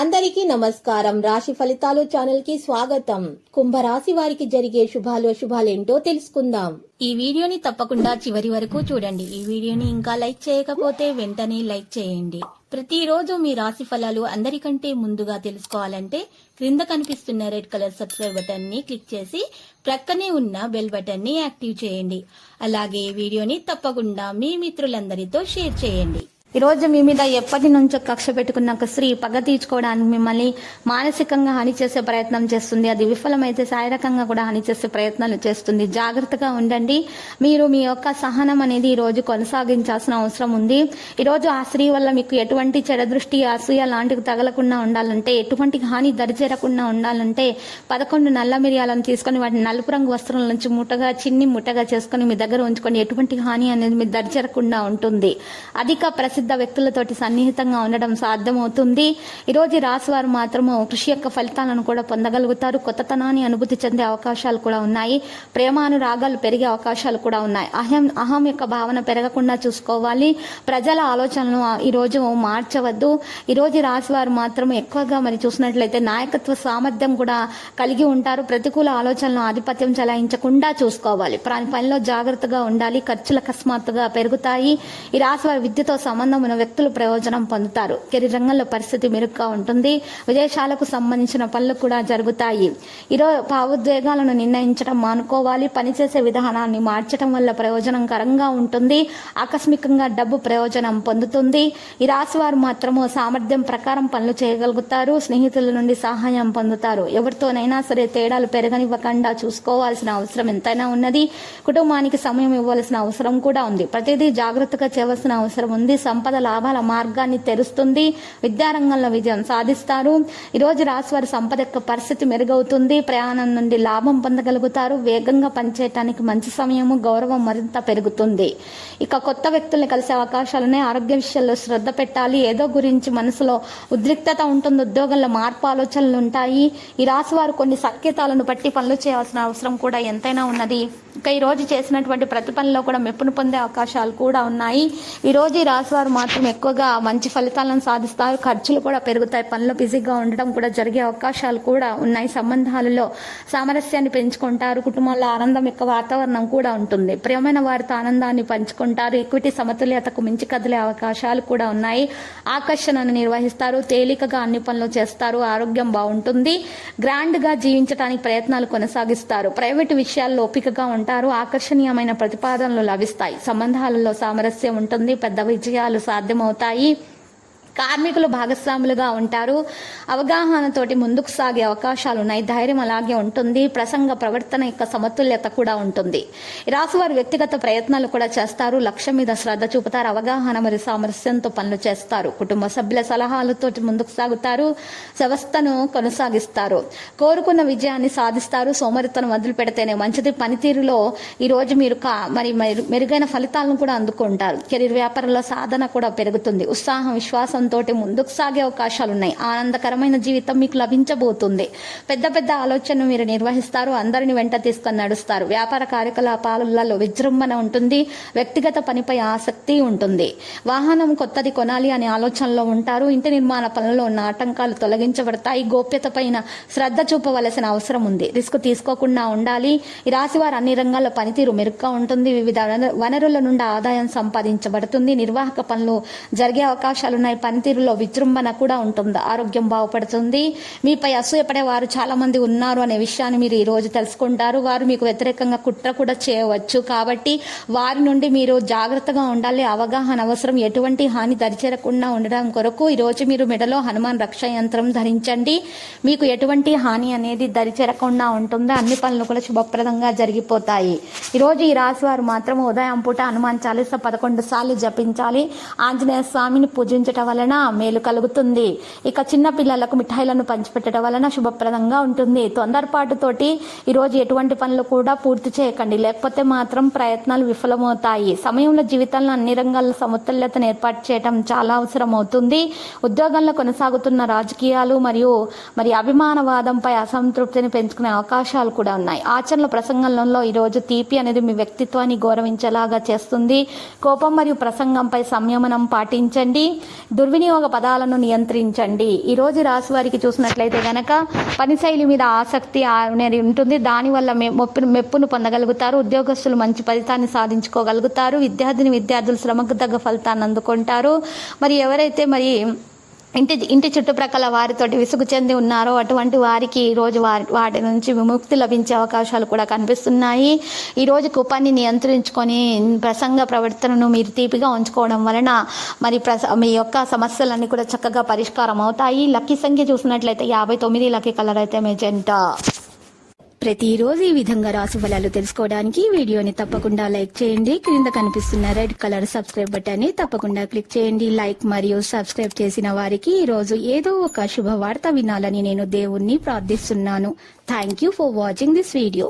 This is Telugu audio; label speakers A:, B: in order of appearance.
A: అందరికీ నమస్కారం. రాశి ఫలితాలు ఛానల్ కి స్వాగతం. కుంభరాశి వారికి జరిగే శుభాలేంటో తెలుసుకుందాం.
B: ఈ వీడియోని తప్పకుండా చివరి వరకు చూడండి. ఈ వీడియోని ఇంకా లైక్ చేయకపోతే వెంటనే లైక్ చేయండి. ప్రతిరోజు మీ రాశి ఫలాలు అందరికంటే ముందుగా తెలుసుకోవాలంటే క్రింద కనిపిస్తున్న రెడ్ కలర్ సబ్స్క్రైబ్ బటన్ ని క్లిక్ చేసి ప్రక్కనే ఉన్న బెల్ బటన్ ని యాక్టివ్ చేయండి. అలాగే ఈ వీడియోని తప్పకుండా మీ మిత్రులందరితో షేర్ చేయండి.
C: ఈ రోజు మీ మీద ఎప్పటి నుంచో కక్ష పెట్టుకున్న ఒక స్త్రీ పగ తీర్చుకోవడానికి మిమ్మల్ని మానసికంగా హాని చేసే ప్రయత్నం చేస్తుంది. అది విఫలమైతే శారీరకంగా కూడా హాని చేసే ప్రయత్నాలు చేస్తుంది. జాగ్రత్తగా ఉండండి. మీరు మీ యొక్క సహనం అనేది ఈ రోజు కొనసాగించాల్సిన అవసరం ఉంది. ఈ రోజు ఆ స్త్రీ వల్ల మీకు ఎటువంటి చెడ దృష్టి, అసూయ లాంటివి తగలకుండా ఉండాలంటే, ఎటువంటి హాని దరిచేరకుండా ఉండాలంటే 11 నల్ల మిరియాలను తీసుకొని వాటిని నలుపు రంగు వస్త్రాల నుంచి ముట్టగా చేసుకొని మీ దగ్గర ఉంచుకొని ఎటువంటి హాని అనేది మీ దరిచేరకుండా ఉంటుంది. అధిక ప్రసిద్ధ వ్యక్తులతోటి సన్నిహితంగా ఉండడం సాధ్యమవుతుంది. ఈరోజు రాశి వారు మాత్రము కృషి యొక్క ఫలితాలను కూడా పొందగలుగుతారు. కొత్తతనాన్ని అనుభూతి చెందే అవకాశాలు కూడా ఉన్నాయి. ప్రేమానురాగాలు పెరిగే అవకాశాలు కూడా ఉన్నాయి. అహం యొక్క భావన పెరగకుండా చూసుకోవాలి. ప్రజల ఆలోచనలను ఈరోజు మార్చవద్దు. ఈరోజు రాశి వారు మాత్రం ఎక్కువగా చూసినట్లయితే నాయకత్వ సామర్థ్యం కూడా కలిగి ఉంటారు. ప్రతికూల ఆలోచనలను ఆధిపత్యం చెలాయించకుండా చూసుకోవాలి. పనిలో జాగ్రత్తగా ఉండాలి. ఖర్చులు అకస్మాత్తుగా పెరుగుతాయి. ఈ రాశి వారి విద్యతో సంబంధం ఉన్న వ్యక్తులు ప్రయోజనం పొందుతారు. కెరీర్ రంగంలో పరిస్థితి మెరుగ్గా ఉంటుంది. విదేశాలకు సంబంధించిన పనులు కూడా జరుగుతాయి. ఈరోజు భావోద్వేగాలను నిర్ణయించడం మానుకోవాలి. పనిచేసే విధానాన్ని మార్చడం వల్ల ప్రయోజనకరంగా ఉంటుంది. ఆకస్మికంగా డబ్బు ప్రయోజనం పొందుతుంది. ఈ రాశి వారు మాత్రము సామర్థ్యం ప్రకారం పనులు చేయగలుగుతారు. స్నేహితుల నుండి సహాయం పొందుతారు. ఎవరితోనైనా సరే తేడాలు పెరగనివ్వకుండా చూసుకోవాల్సిన అవసరం ఎంతైనా ఉన్నది. కుటుంబానికి సమయం ఇవ్వాల్సిన అవసరం కూడా ఉంది. ప్రతిదీ జాగ్రత్తగా చేయవలసిన అవసరం ఉంది. సంపద లాభాల మార్గాన్ని తెరుస్తుంది. విద్యారంగంలో విజయం సాధిస్తారు. ఈరోజు రాశి వారి సంపద యొక్క పరిస్థితి మెరుగవుతుంది. ప్రయాణం నుండి లాభం పొందగలుగుతారు. వేగంగా పనిచేయడానికి మంచి సమయము, గౌరవం మరింత పెరుగుతుంది. ఇక కొత్త వ్యక్తుల్ని కలిసే అవకాశాలున్నాయి. ఆరోగ్య విషయాల్లో శ్రద్ధ పెట్టాలి. ఏదో గురించి మనసులో ఉద్రిక్తత ఉంటుంది. ఉద్యోగంలో మార్పు ఆలోచనలు ఉంటాయి. ఈ రాశి వారు కొన్ని సంకేతాలను బట్టి పనులు చేయాల్సిన అవసరం కూడా ఎంతైనా ఉన్నది. ఇక ఈ రోజు చేసినటువంటి ప్రతి పనిలో కూడా మెప్పును పొందే అవకాశాలు కూడా ఉన్నాయి. ఈ రోజు ఈ రాశి వారు మాత్రం ఎక్కువగా మంచి ఫలితాలను సాధిస్తారు. ఖర్చులు కూడా పెరుగుతాయి. పనిలో బిజీగా ఉండడం కూడా జరిగే అవకాశాలు కూడా ఉన్నాయి. సంబంధాలలో సామరస్యాన్ని పెంచుకుంటారు. కుటుంబంలో ఆనందం యొక్క వాతావరణం కూడా ఉంటుంది. ప్రియమైన వారితో ఆనందాన్ని పంచుకుంటారు. ఈక్విటీ సమతుల్యతకు మించి కదిలే అవకాశాలు కూడా ఉన్నాయి. ఆకర్షణను నిర్వహిస్తారు. తేలికగా అన్ని పనులు చేస్తారు. ఆరోగ్యం బాగుంటుంది. గ్రాండ్ గా జీవించడానికి ప్రయత్నాలు కొనసాగిస్తారు. ప్రైవేటు విషయాల్లో ఓపికగా ఉంటారు. ఆకర్షణీయమైన ప్రతిపాదనలు లభిస్తాయి. సంబంధాలలో సామరస్యం ఉంటుంది. పెద్ద విజయాలు సాధ్యమవుతాయి. కార్మికులు భాగస్వాములుగా ఉంటారు. అవగాహనతోటి ముందుకు సాగే అవకాశాలు ఉన్నాయి. ధైర్యం అలాగే ఉంటుంది. ప్రసంగ ప్రవర్తన యొక్క సమతుల్యత కూడా ఉంటుంది. ఈ రాశి వారు వ్యక్తిగత ప్రయత్నాలు కూడా చేస్తారు. లక్ష్యం మీద శ్రద్ధ చూపుతారు. అవగాహన మరియు సామరస్యంతో పనులు చేస్తారు. కుటుంబ సభ్యుల సలహాలతోటి ముందుకు సాగుతారు. వ్యవస్థను కొనసాగిస్తారు. కోరుకున్న విజయాన్ని సాధిస్తారు. సోమరితనం వదిలిపెడితేనే మంచిది. పనితీరులో ఈ రోజు మీరు మెరుగైన ఫలితాలను కూడా అందుకుంటారు. కెరీర్ వ్యాపారంలో సాధన కూడా పెరుగుతుంది. ఉత్సాహం, విశ్వాసం తోటి ముందుకు సాగే అవకాశాలు ఉన్నాయి. ఆనందకరమైన జీవితం మీకు లభించబోతుంది. పెద్ద ఆలోచనను మీరు నిర్వహిస్తారు. అందరిని వెంట తీసుకొని నడుస్తారు. వ్యాపార కార్యకలాపాలలో విజృంభణ ఉంటుంది. వ్యక్తిగత పనిపై ఆసక్తి ఉంటుంది. వాహనం కొత్తది కొనాలి అనే ఆలోచనలో ఉంటారు. ఇంటి నిర్మాణ పనుల్లో ఉన్న ఆటంకాలు తొలగించబడతాయి. గోప్యత పైన శ్రద్ధ చూపవలసిన అవసరం ఉంది. రిస్క్ తీసుకోకుండా ఉండాలి. ఈ రాశి వారు అన్ని రంగాల్లో పనితీరు మెరుగ్గా ఉంటుంది. వివిధ వనరుల నుండి ఆదాయం సంపాదించబడుతుంది. నిర్వాహక పనులు జరిగే అవకాశాలున్నాయి. పనితీరులో విజృంభణ కూడా ఉంటుంది. ఆరోగ్యం బాగుపడుతుంది. మీపై అసూయపడే వారు చాలా మంది ఉన్నారు అనే విషయాన్ని మీరు ఈ రోజు తెలుసుకుంటారు. వారు మీకు వ్యతిరేకంగా కుట్ర కూడా చేయవచ్చు. కాబట్టి వారి నుండి మీరు జాగ్రత్తగా ఉండాలి. అవగాహన అవసరం. ఎటువంటి హాని దరిచేరకుండా ఉండడం కొరకు ఈ రోజు మీరు మెడలో హనుమాన్ రక్ష యంత్రం ధరించండి. మీకు ఎటువంటి హాని అనేది దరిచేరకుండా ఉంటుంది. అన్ని పనులు కూడా శుభప్రదంగా జరిగిపోతాయి. ఈరోజు ఈ రాశి వారు మాత్రం ఉదయం పూట హనుమాన్ చాలీస 11 సార్లు జపించాలి. ఆంజనేయ స్వామిని పూజించటం వలన మేలు కలుగుతుంది. ఇక చిన్న పిల్లలకు మిఠాయిలను పంచిపెట్టడం వలన శుభప్రదంగా ఉంటుంది. తొందరపాటుతోటి ఈరోజు ఎటువంటి పనులు కూడా పూర్తి చేయకండి. లేకపోతే మాత్రం ప్రయత్నాలు విఫలమవుతాయి. సమయంలో జీవితంలో అన్ని రంగాల్లో సమతుల్యతను ఏర్పాటు చేయడం చాలా అవసరం అవుతుంది. ఉద్యోగంలో కొనసాగుతున్న రాజకీయాలు మరియు అభిమానవాదంపై అసంతృప్తిని పెంచుకునే అవకాశాలు కూడా ఉన్నాయి. ఆచరణలో ప్రసంగంలో ఈరోజు తీపి అనేది మీ వ్యక్తిత్వాన్ని గౌరవించేలాగా చేస్తుంది. కోపం మరియు ప్రసంగంపై సంయమనం పాటించండి. దుర్వినియోగ పదాలను నియంత్రించండి. ఈ రోజు రాశి వారికి చూసినట్లయితే గనక పని శైలి మీద ఆసక్తి అనేది ఉంటుంది. దానివల్ల మెప్పును పొందగలుగుతారు. ఉద్యోగస్తులు మంచి ఫలితాన్ని సాధించుకోగలుగుతారు. విద్యార్థులు శ్రమకు తగ్గ ఫలితాన్ని అందుకుంటారు. మరి ఎవరైతే మరి ఇంటి చుట్టుప్రక్కల వారితోటి విసుగు చెంది ఉన్నారో అటువంటి వారికి ఈ రోజు వాటి నుంచి విముక్తి లభించే అవకాశాలు కూడా కనిపిస్తున్నాయి. ఈ రోజు కోపాన్ని నియంత్రించుకొని ప్రసంగ ప్రవర్తనను మీరు తీపిగా ఉంచుకోవడం వలన మరి మీ యొక్క సమస్యలన్నీ కూడా చక్కగా పరిష్కారం అవుతాయి. లక్కీ సంఖ్య చూసినట్లయితే 59, లక్కీ కలర్ అయితే మెజెంటా.
B: ప్రతిరోజు ఈ విధంగా రాశి ఫలాలు తెలుసుకోవడానికి వీడియోని తప్పకుండా లైక్ చేయండి. క్రింద కనిపిస్తున్న రెడ్ కలర్ సబ్స్క్రైబ్ బటన్ ని తప్పకుండా క్లిక్ చేయండి. లైక్ మరియు సబ్స్క్రైబ్ చేసిన వారికి ఈ రోజు ఏదో ఒక శుభవార్త వినాలని నేను దేవుణ్ణి ప్రార్థిస్తున్నాను. Thank you for watching this video.